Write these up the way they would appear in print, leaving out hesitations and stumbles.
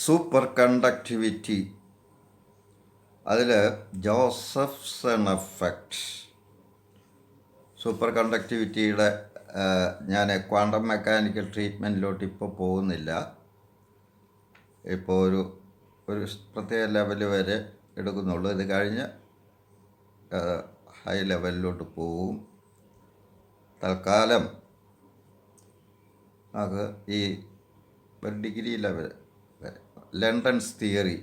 Super conductivity. അതിൽ Josephson effect. Super കണ്ടക്ടിവിറ്റിയുടെ ഞാൻ quantum mechanical ട്രീറ്റ്മെൻറ്റിലോട്ട് ഇപ്പോൾ പോകുന്നില്ല. ഇപ്പോൾ ഒരു പ്രത്യേക ലെവൽ വരെ എടുക്കുന്നുള്ളൂ. ഇത് കഴിഞ്ഞ് ഹൈ ലെവലിലോട്ട് പോവും. തൽക്കാലം അത് ഈ ഒരു ഡിഗ്രി ലെവൽ വരെ ലണ്ടൻസ് തിയറി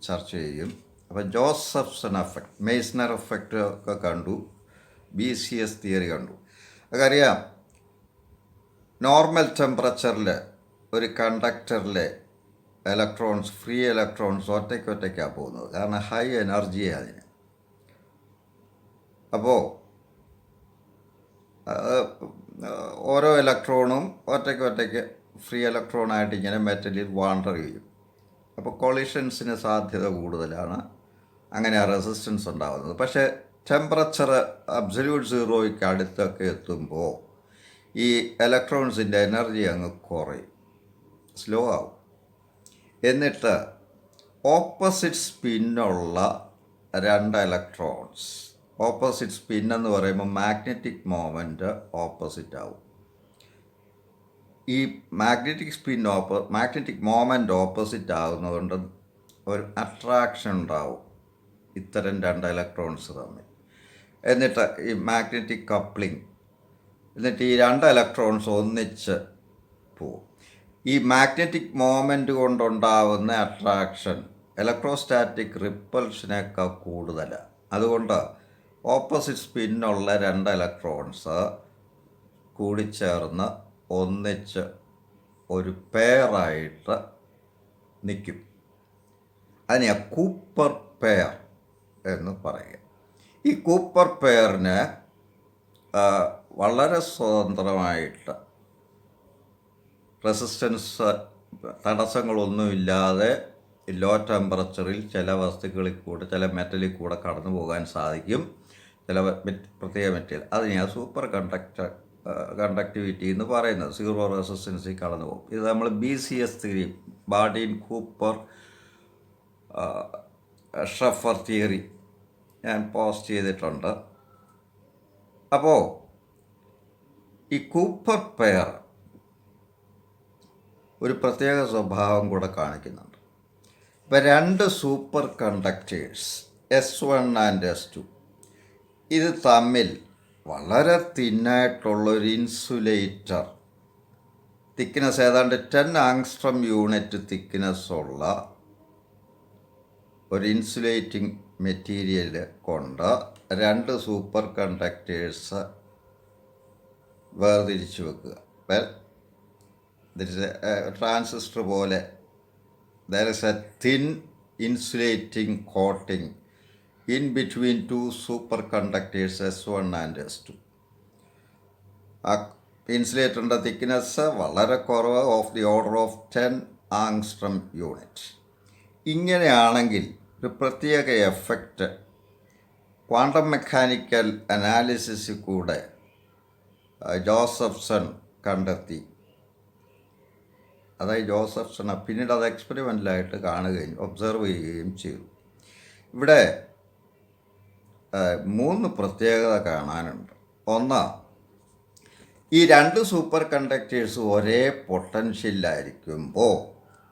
ചർച്ച ചെയ്യും. അപ്പോൾ ജോസഫ്സൺ എഫക്റ്റ്, മെയ്സ്നർ എഫക്റ്റ് ഒക്കെ കണ്ടു, BCS തിയറി കണ്ടു. അതറിയാം, നോർമൽ ടെമ്പറേച്ചറിൽ ഒരു കണ്ടക്ടറിലെ ഇലക്ട്രോൺസ്, ഫ്രീ ഇലക്ട്രോൺസ് ഒറ്റയ്ക്കാണ് പോകുന്നത്. കാരണം ഹൈ എനർജിയാണ് അതിന്. അപ്പോൾ ഓരോ ഇലക്ട്രോണും ഒറ്റയ്ക്ക് ഫ്രീ ഇലക്ട്രോണായിട്ട് ഇങ്ങനെ മെറ്റലിൽ വാണ്ടർ ചെയ്യും. അപ്പോൾ കൊളിഷൻസിന് സാധ്യത കൂടുതലാണ്. അങ്ങനെ റെസിസ്റ്റൻസ് ഉണ്ടാകുന്നത്. പക്ഷേ ടെമ്പറേച്ചർ അബ്സല്യൂട്ട് സീറോയ്ക്ക് അടുത്തൊക്കെ എത്തുമ്പോൾ ഈ ഇലക്ട്രോൺസിൻ്റെ എനർജി അങ്ങ് കുറയും, സ്ലോ ആവും. എന്നിട്ട് ഓപ്പോസിറ്റ് സ്പിന്നുള്ള രണ്ട് ഇലക്ട്രോൺസ്, ഓപ്പോസിറ്റ് സ്പിൻ എന്ന് പറയുമ്പോൾ മാഗ്നറ്റിക് മൊമെൻറ്റ് ഓപ്പോസിറ്റ് ആവും. ഈ മാഗ്നറ്റിക് മൊമെൻറ്റ് ഓപ്പോസിറ്റ് ആകുന്നതുകൊണ്ട് ഒരു അട്രാക്ഷൻ ഉണ്ടാവും ഇത്തരം രണ്ട് ഇലക്ട്രോൺസ് തമ്മിൽ. എന്നിട്ട് ഈ മാഗ്നറ്റിക് കപ്ലിംഗ്, എന്നിട്ട് ഈ രണ്ട് ഇലക്ട്രോൺസ് ഒന്നിച്ച് പോവും. ഈ മാഗ്നറ്റിക് മൊമെൻറ്റ് കൊണ്ടുണ്ടാവുന്ന അട്രാക്ഷൻ ഇലക്ട്രോസ്റ്റാറ്റിക് റിപ്പൾഷനേക്കാൾ കൂടുതലാണ്. അതുകൊണ്ട് ഓപ്പോസിറ്റ് സ്പിന്നുള്ള രണ്ട് ഇലക്ട്രോൺസ് കൂടിച്ചേർന്ന് ഒന്നിച്ച് ഒരു പെയറായിട്ട് നിൽക്കും. അതിനെ കൂപ്പർ പെയർ എന്ന് പറയുക. ഈ കൂപ്പർ പെയറിന് വളരെ സ്വതന്ത്രമായിട്ട് റെസിസ്റ്റൻസ് തടസ്സങ്ങളൊന്നുമില്ലാതെ ലോ ടെമ്പറേച്ചറിൽ ചില വസ്തുക്കളിൽ കൂടെ, ചില മെറ്റലിൽ കൂടെ കടന്നു പോകാൻ സാധിക്കും. ചില പ്രത്യേക മെറ്റീരിയൽ, അതിനെയാണ് സൂപ്പർ കണ്ടക്ടിവിറ്റി എന്ന് പറയുന്നത്. സീറോ റെസിസ്റ്റൻസിൽ കടന്നു പോകും. ഇത് നമ്മൾ BCS തിയറി, ബാർഡിൻ കൂപ്പർ ഷെഫർ തിയറി ഞാൻ പോസ്റ്റ് ചെയ്തിട്ടുണ്ട്. അപ്പോൾ ഈ കൂപ്പർ പെയർ ഒരു പ്രത്യേക സ്വഭാവം കൂടെ കാണിക്കുന്നുണ്ട്. ഇപ്പം രണ്ട് super conductors S1 and S2, ഇത് തമ്മിൽ വളരെ തിന്നായിട്ടുള്ളൊരു ഇൻസുലേറ്റർ, തിക്നെസ് ഏതാണ്ട് 10 ആങ്സ്ട്രം യൂണിറ്റ് തിക്നെസ്സുള്ള ഒരു ഇൻസുലേറ്റിംഗ് മെറ്റീരിയൽ കൊണ്ട് രണ്ട് സൂപ്പർ കണ്ടക്ടേഴ്സ് വേർതിരിച്ച് വെക്കുക. ട്രാൻസിസ്റ്റർ പോലെ there is a thin insulating coating in between two superconductors S1 and S2. ആ ഇൻസുലേറ്ററിൻ്റെ തിക്നെസ് വളരെ കുറവ്, of the order of 10 angstrom unit. ഇങ്ങനെയാണെങ്കിൽ ഒരു പ്രത്യേക എഫക്റ്റ് ക്വാണ്ടം മെക്കാനിക്കൽ അനാലിസിസിൽ കൂടെ ജോസഫ്സൺ കണ്ടെത്തി. അതായത് ജോസഫ്സൺ പിന്നീട് അത് എക്സ്പെരിമെൻ്റലായിട്ട് കാണുകയും ഒബ്സർവ് ചെയ്യുകയും ചെയ്തു. ഇവിടെ 3 പ്രത്യേകത കാണാനുണ്ട്. ഒന്ന്, ഈ രണ്ട് സൂപ്പർ കണ്ടക്ടേഴ്സ് ഒരേ പൊട്ടൻഷ്യലായിരിക്കുമ്പോൾ,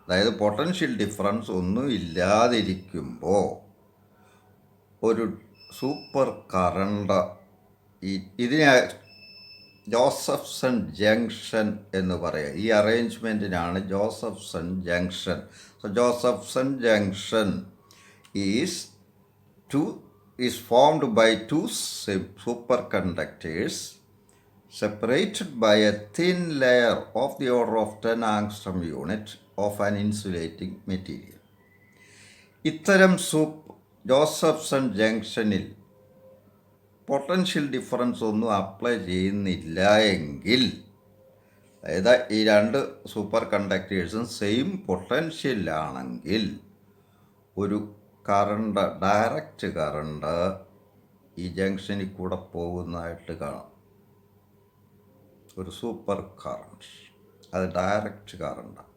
അതായത് പൊട്ടൻഷ്യൽ ഡിഫറൻസ് ഒന്നും ഇല്ലാതിരിക്കുമ്പോൾ ഒരു സൂപ്പർ കറണ്ട്, ഇതിനെ ജോസഫ്സൺ ജംഗ്ഷൻ എന്ന് പറയുക. ഈ അറേഞ്ച്മെൻറ്റിനാണ് Josephson junction. So Josephson junction is formed by two superconductors separated by a thin layer of the order of 10 angstrom unit of an insulating material. ഇത്തരം Josephson ജംഗ്ഷനിൽ പൊട്ടൻഷ്യൽ ഡിഫറൻസ് ഒന്നും apply ചെയ്യുന്നില്ല എങ്കിൽ, അതായത് ഈ രണ്ട് സൂപ്പർ കണ്ടക്ടേഴ്സും സെയിം പൊട്ടൻഷ്യലാണെങ്കിൽ ഒരു current, direct current ഈ ജംഗ്ഷനിൽ കൂടെ പോകുന്നതായിട്ട് കാണാം. ഒരു സൂപ്പർ കറണ്ട്, അത് ഡയറക്റ്റ് കറണ്ടാണ്.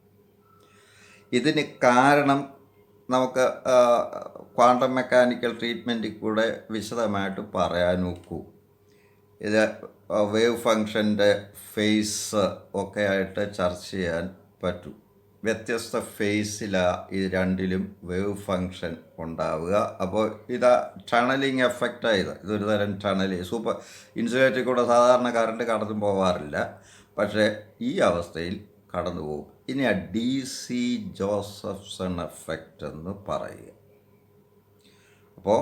ഇതിന് കാരണം നമുക്ക് ക്വാണ്ടം മെക്കാനിക്കൽ ട്രീറ്റ്മെൻറ്റിൽ കൂടെ വിശദമായിട്ട് പറയാൻ ഒക്കൂ. ഇത് വേവ് ഫങ്ഷൻ്റെ ഫേസ് ഒക്കെ ആയിട്ട് ചർച്ച ചെയ്യാൻ പറ്റും. വ്യത്യസ്ത ഫേസിലാണ് ഇത് രണ്ടിലും വേവ് ഫങ്ഷൻ ഉണ്ടാവുക. അപ്പോൾ ഇത് ടണലിങ് എഫക്റ്റായത്, ഇതൊരു തരം സൂപ്പർ ഇൻസുലേറ്ററിൽ കൂടെ സാധാരണ കറണ്ട് കടന്നു പോകാറില്ല, പക്ഷേ ഈ അവസ്ഥയിൽ കടന്നു പോകും. ഇനി ആ DC ജോസഫ്സൺ എഫക്റ്റ് എന്ന് പറയുക. അപ്പോൾ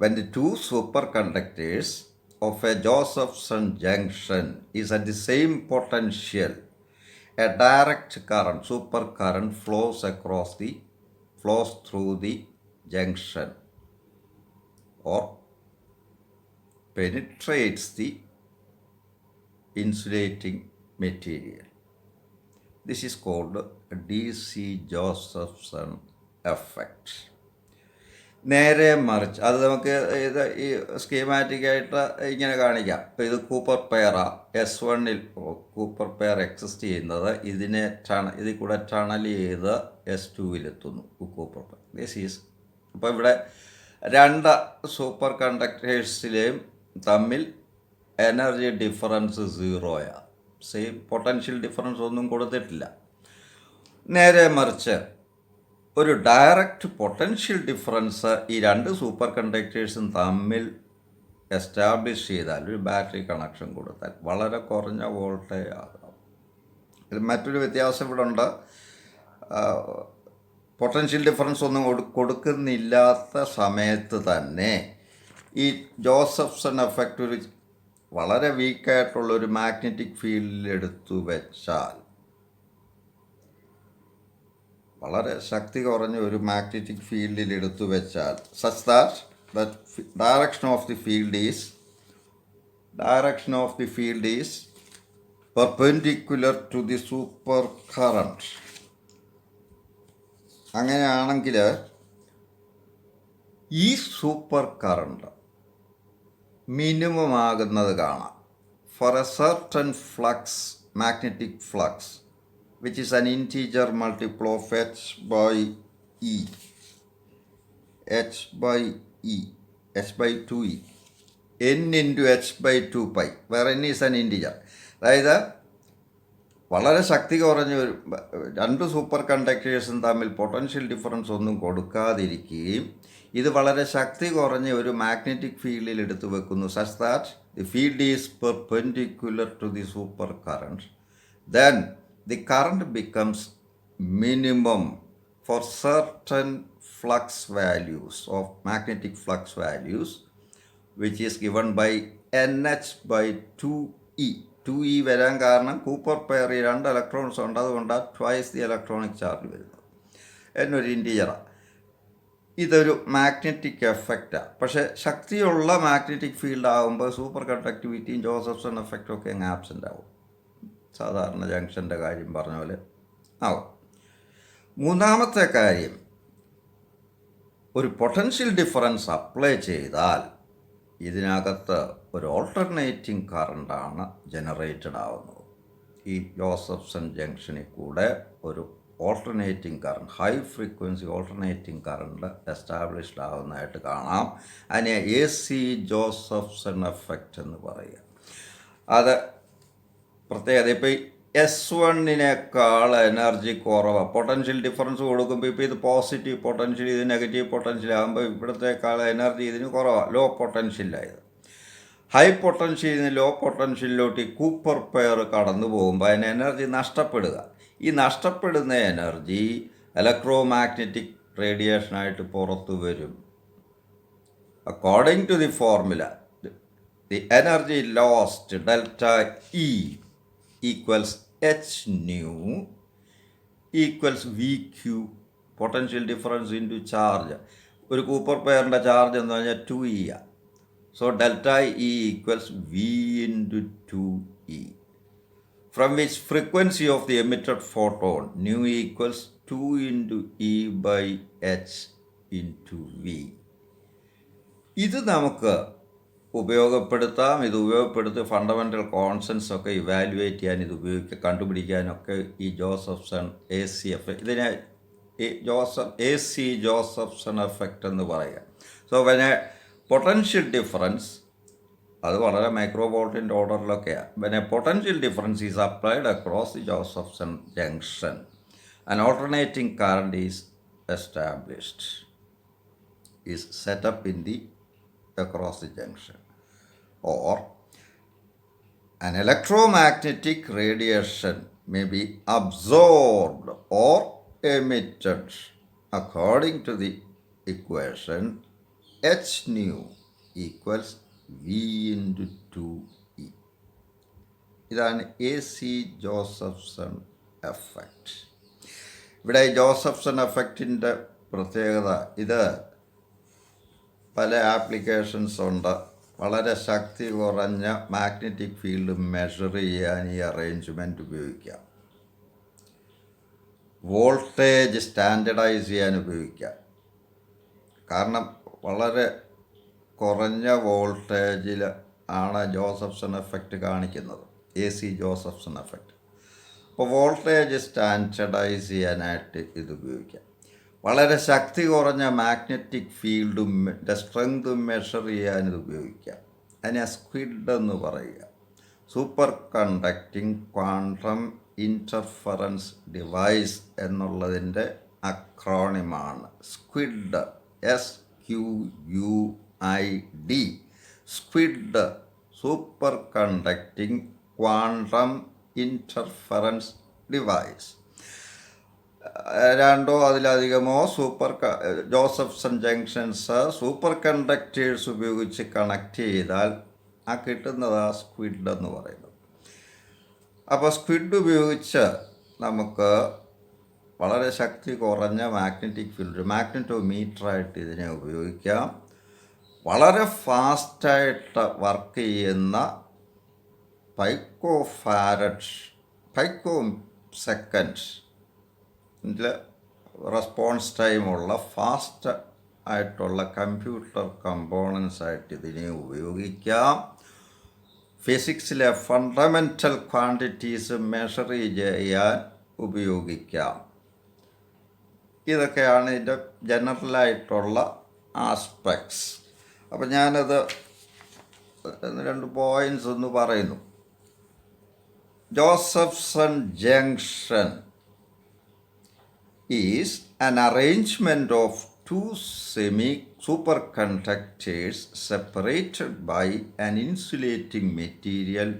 when the two superconductors of a Josephson junction is at the same potential, a direct current, supercurrent, flows through the junction or penetrates the insulating material. This is called DC Josephson effect. നേരെ മറിച്ച് അത് നമുക്ക് ഇത് ഈ സ്കീമാറ്റിക്കായിട്ട് ഇങ്ങനെ കാണിക്കാം. ഇപ്പോൾ ഇത് കൂപ്പർ പെയറാ, S1-ൽ കൂപ്പർ പെയർ എക്സിസ്റ്റ് ചെയ്യുന്നത് ഇതിൽ കൂടെ ടണൽ ചെയ്ത് S2-ലെത്തുന്നു കൂപ്പർ പെയർ. ദിസ് ഈസ് അപ്പോൾ ഇവിടെ രണ്ട് സൂപ്പർ കണ്ടക്ടേഴ്സിലെയും തമ്മിൽ എനർജി ഡിഫറൻസ് 0യാണ്. സെയിം പൊട്ടൻഷ്യൽ ഡിഫറൻസ് ഒന്നും കൊടുത്തിട്ടില്ല. നേരെ മറിച്ച് ഒരു ഡയറക്റ്റ് പൊട്ടൻഷ്യൽ ഡിഫറൻസ് ഈ രണ്ട് സൂപ്പർ കണ്ടക്ടേഴ്സും തമ്മിൽ എസ്റ്റാബ്ലിഷ് ചെയ്താൽ, ഒരു ബാറ്ററി കണക്ഷൻ കൊടുത്താൽ വളരെ കുറഞ്ഞ വോൾട്ടേജ് ആകാം. ഇത് മറ്റൊരു വ്യത്യാസം ഇവിടെ ഉണ്ട്. പൊട്ടൻഷ്യൽ ഡിഫറൻസ് ഒന്നും കൊടുക്കുന്നില്ലാത്ത സമയത്ത് തന്നെ ഈ ജോസഫ്സൺ എഫക്റ്റ് ഒരു വളരെ വീക്കായിട്ടുള്ളൊരു മാഗ്നറ്റിക് ഫീൽഡിൽ എടുത്തു വെച്ചാൽ, വളരെ ശക്തി കുറഞ്ഞ ഒരു മാഗ്നറ്റിക് ഫീൽഡിൽ എടുത്തു വെച്ചാൽ, such that the direction of the field is perpendicular to the supercurrent. അങ്ങനെയാണെങ്കിൽ ഈ സൂപ്പർ കറണ്ട് മിനിമം ആകുന്നത് കാണാം for a certain flux, magnetic flux, which is an integer multiple of h by e, h by 2e, n into h by 2 pi, where n is an integer. അതായത് വളരെ ശക്തി കുറഞ്ഞ രണ്ട് super കണ്ടക്ടേഴ്സും തമ്മിൽ potential difference ഒന്നും കൊടുക്കാതിരിക്കുകയും ഇത് വളരെ ശക്തി കുറഞ്ഞ ഒരു മാഗ്നറ്റിക് ഫീൽഡിൽ എടുത്തു വെക്കുന്നു, such that the field is perpendicular to the supercurrent. Then the current becomes minimum for certain flux values of magnetic flux values, which is given by nh by 2e. 2e വരാൻ കാരണം Cooper pair ഈ രണ്ട് electrons ഉണ്ട്, അതുകൊണ്ടാണ് twice the electronic charge വരുന്നത് എന്നൊരു ഇൻറ്റീജറാണ്. ഇതൊരു magnetic എഫക്റ്റാണ്. പക്ഷേ ശക്തിയുള്ള മാഗ്നറ്റിക് ഫീൽഡ് ആകുമ്പോൾ സൂപ്പർ കണ്ടക്ടിവിറ്റിയും ജോസഫ്സൺ എഫക്റ്റും ഒക്കെ അങ്ങ് ആബ്സെൻ്റ് ആവും. സാധാരണ ജംഗ്ഷൻ്റെ കാര്യം പറഞ്ഞ പോലെ ആവും. മൂന്നാമത്തെ കാര്യം, ഒരു പൊട്ടൻഷ്യൽ ഡിഫറൻസ് അപ്ലൈ ചെയ്താൽ ഇതിനകത്ത് ഒരു ഓൾട്ടർനേറ്റിംഗ് കറണ്ടാണ് ജനറേറ്റഡ് ആവുന്നത്. ഈ ജോസഫ്സൺ ജംഗ്ഷനിൽ കൂടെ ഒരു alternating current, high frequency alternating current established ആവുന്നതായിട്ട് കാണാം. അതിനെ AC ജോസഫ്സൺ എഫക്റ്റ് എന്ന് പറയുക. അത് പ്രത്യേകത ഇപ്പോൾ ഈ S1-നേക്കാൾ എനർജി കുറവാണ്. പൊട്ടൻഷ്യൽ ഡിഫറൻസ് കൊടുക്കുമ്പോൾ ഇപ്പോൾ ഇത് പോസിറ്റീവ് പൊട്ടൻഷ്യൽ, ഇത് നെഗറ്റീവ് പൊട്ടൻഷ്യൽ ആകുമ്പോൾ ഇവിടത്തേക്കാൾ എനർജി ഇതിന് കുറവാണ്, ലോ പൊട്ടൻഷ്യലായത്. ഹൈ പൊട്ടൻഷ്യലിൽ നിന്ന് ലോ പൊട്ടൻഷ്യലിലോട്ട് ഈ കൂപ്പർ പെയർ കടന്നു പോകുമ്പോൾ അതിന് എനർജി നഷ്ടപ്പെടുക. ഈ നഷ്ടപ്പെടുന്ന എനർജി ഇലക്ട്രോ മാഗ്നറ്റിക് റേഡിയേഷനായിട്ട് പുറത്തു വരും. According to the formula, the energy lost delta E equals h nu equals VQ, potential difference into charge. ഒരു കൂപ്പർ പെയറിൻ്റെ ചാർജ് എന്ന് പറഞ്ഞാൽ 2e ആണ്. So delta E equals V into 2e, from which frequency of the emitted photon nu equals 2 into E by h into V. ഇത് നമുക്ക് ഉപയോഗപ്പെടുത്താം. ഇത് ഉപയോഗപ്പെടുത്തി fundamental concepts ഒക്കെ ഇവാലുവേറ്റ് ചെയ്യാൻ, ഇത് കണ്ടുപിടിക്കാനൊക്കെ ഈ ജോസഫ്സൺ ACF ഇതിനെ എ സി ജോസഫ്സൺ എഫക്റ്റ് എന്ന് പറയുക. So when a potential difference, അത് വളരെ മൈക്രോ വോൾട്ടിൻ്റെ ഓർഡറിലൊക്കെയാണ്. When a potential difference is applied across the Josephson junction, an alternating current is established, is set up in the across the junction, or an electromagnetic radiation may be absorbed or emitted according to the equation h nu equals v into 2e. ഇതാണ് A C Josephson effect. ഇവിടെ Josephson എഫക്റ്റിൻ്റെ പ്രത്യേകത, ഇത് പല applications ഉണ്ട്. വളരെ ശക്തി കുറഞ്ഞ magnetic field measure ചെയ്യാൻ ഈ അറേഞ്ച്മെൻറ്റ് ഉപയോഗിക്കാം. വോൾട്ടേജ് സ്റ്റാൻഡർഡൈസ് ചെയ്യാൻ ഉപയോഗിക്കാം. കാരണം വളരെ കുറഞ്ഞ വോൾട്ടേജിൽ ആണ് ജോസഫ്സൺ എഫക്റ്റ് കാണിക്കുന്നത്, എ സി ജോസഫ്സൺ എഫക്റ്റ്. അപ്പോൾ വോൾട്ടേജ് സ്റ്റാൻഡർഡൈസ് ചെയ്യാനായിട്ട് ഇത് ഉപയോഗിക്കാം. വളരെ ശക്തി കുറഞ്ഞ മാഗ്നറ്റിക് ഫീൽഡും സ്ട്രെങ്തും മെഷർ ചെയ്യാൻ ഇത് ഉപയോഗിക്കാം. അതിനെ സ്ക്വിഡ് എന്ന് പറയുക. Superconducting quantum interference device എന്നുള്ളതിൻ്റെ അക്രോണിമാണ് SQUID. SQUID. SQUID, superconducting quantum interference device. രണ്ടോ അതിലധികമോ ജോസഫ്സൺ ജംഗ്ഷൻസ് സൂപ്പർ കണ്ടക്ടേഴ്സ് ഉപയോഗിച്ച് കണക്ട് ചെയ്താൽ ആ കിട്ടുന്നത് ആ സ്ക്വിഡ് എന്ന് പറയുന്നത്. അപ്പോൾ സ്ക്വിഡ് ഉപയോഗിച്ച് നമുക്ക് വളരെ ശക്തി കുറഞ്ഞ മാഗ്നറ്റിക് ഫീൽഡ്, മാഗ്നറ്റോമീറ്ററായിട്ട് ഇതിനെ ഉപയോഗിക്കാം. വളരെ ഫാസ്റ്റായിട്ട് വർക്ക് ചെയ്യുന്ന പൈക്കോ സെക്കൻഡ് റെസ്പോൺസ് ടൈമുള്ള ഫാസ്റ്റ് ആയിട്ടുള്ള കമ്പ്യൂട്ടർ കമ്പോണൻസ് ആയിട്ട് ഇതിനെ ഉപയോഗിക്കാം. ഫിസിക്സിലെ ഫണ്ടമെൻ്റൽ ക്വാണ്ടിറ്റീസ് മെഷർ ചെയ്യാൻ ഉപയോഗിക്കാം. ഇതൊക്കെയാണ് ഇതിൻ്റെ ജനറലായിട്ടുള്ള ആസ്പെക്ട്സ്. അപ്പം ഞാനത് 2 പോയിൻറ്റ്സ് ഒന്ന് പറയുന്നു. Josephson junction is an arrangement of two superconductors separated by an insulating material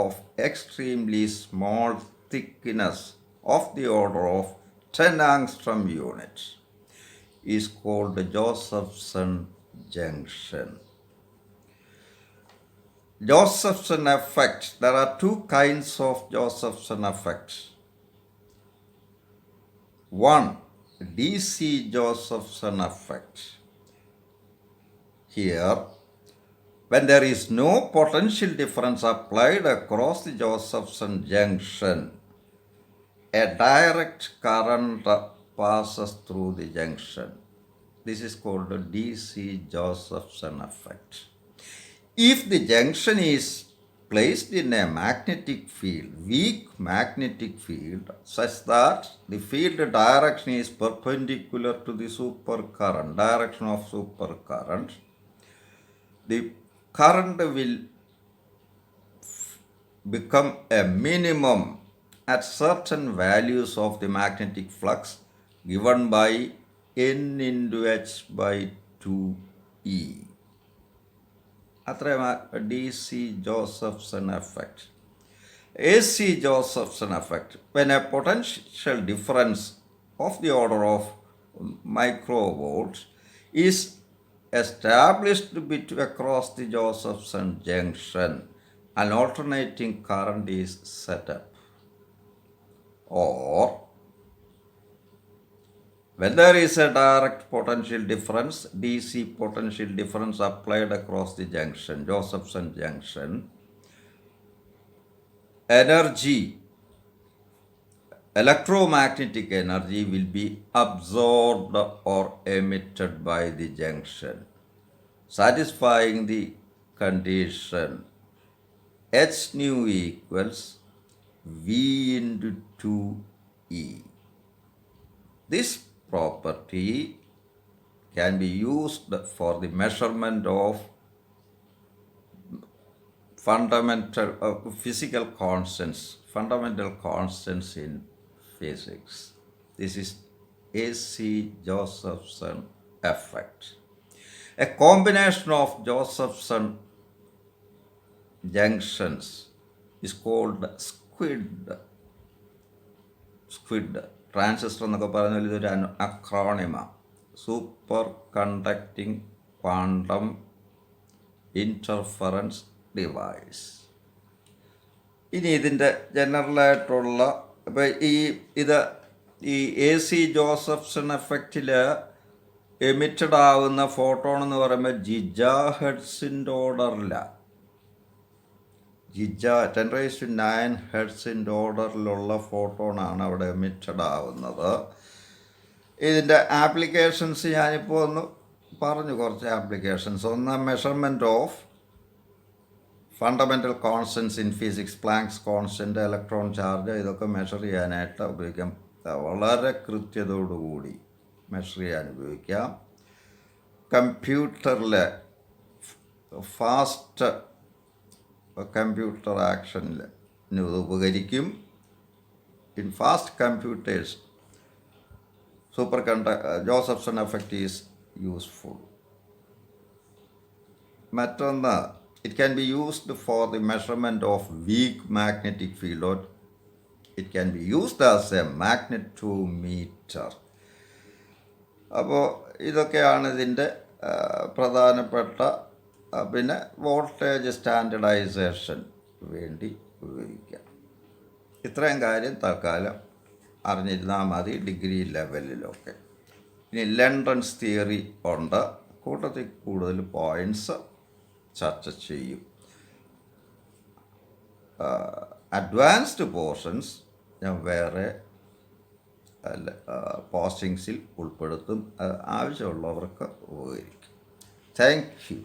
of extremely small thickness of the order of 10 angstrom units. Is called the Josephson junction. Josephson effect. There are 2 kinds of Josephson effect. One, DC Josephson effect. Here, when there is no potential difference applied across the Josephson junction, a direct current passes through the junction. This is called the DC Josephson effect. If the junction is placed in a magnetic field, weak magnetic field, such that the field direction is perpendicular to the supercurrent, direction of supercurrent, the current will become a minimum at certain values of the magnetic flux given by N into H by 2E. അത്രയും D C Josephson effect. A C Josephson effect, when a potential difference of the order of microvolts is established across the Josephson junction, an alternating current is set up. Or when there is a direct potential difference, DC potential difference applied across the junction, Josephson junction, energy, electromagnetic energy will be absorbed or emitted by the junction, satisfying the condition h nu equals V into 2E. This property can be used for the measurement of fundamental fundamental constants in physics. This is A.C. Josephson effect. A combination of Josephson junctions is called SQUID transistor എന്നൊക്കെ പറഞ്ഞാൽ ഇതൊരു അക്രോണിമ. Superconducting quantum interference device. ഇനി ഇതിൻ്റെ ജനറലായിട്ടുള്ള ഇപ്പോൾ ഈ AC Josephson എഫക്റ്റിൽ എമിറ്റഡ് ആവുന്ന ഫോട്ടോൺ എന്ന് പറയുമ്പോൾ ജിജാഹെഡ്സിൻ്റെ ഓർഡറിലാണ്. 10⁻⁹ ഹെഡ്സിൻ്റെ ഓർഡറിലുള്ള ഫോട്ടോണാണ് അവിടെ എമിറ്റഡ് ആവുന്നത്. ഇതിൻ്റെ ആപ്ലിക്കേഷൻസ് ഞാനിപ്പോൾ ഒന്ന് പറഞ്ഞു, കുറച്ച് ആപ്ലിക്കേഷൻസ്. ഒന്ന് measurement of fundamental constants in physics, planks constant, electron charge, ഇതൊക്കെ മെഷർ ചെയ്യാനായിട്ട് ഉപയോഗിക്കാം. വളരെ കൃത്യതയോടുകൂടി മെഷർ ചെയ്യാൻ ഉപയോഗിക്കാം. കമ്പ്യൂട്ടറിലെ ഫാസ്റ്റ് കമ്പ്യൂട്ടർ ആക്ഷനിൽ ഇത് ഉപകരിക്കും. In fast computers Josephson effect is useful. മറ്റൊന്ന്, it can be used for the measurement of weak magnetic field, or it can be used as a magnetometer. അപ്പോൾ ഇതൊക്കെയാണ് ഇതിൻ്റെ പ്രധാനപ്പെട്ട. പിന്നെ വോൾട്ടേജ് സ്റ്റാൻഡർഡൈസേഷൻ വേണ്ടി ഉപയോഗിക്കാം. ഇത്രയും കാര്യം തൽക്കാലം അറിഞ്ഞിരുന്നാൽ മതി ഡിഗ്രി ലെവലിലൊക്കെ. ഇനി ലണ്ടൻസ് തിയറി ഉണ്ട്, കൂട്ടത്തിൽ കൂടുതൽ പോയിൻറ്റ്സ് ചർച്ച ചെയ്യും. അഡ്വാൻസ്ഡ് പോർഷൻസ് ഞാൻ വേറെ പോസ്റ്റിങ്സിൽ ഉൾപ്പെടുത്തും. ആവശ്യമുള്ളവർക്ക് ഉപകരിക്കും. Thank you.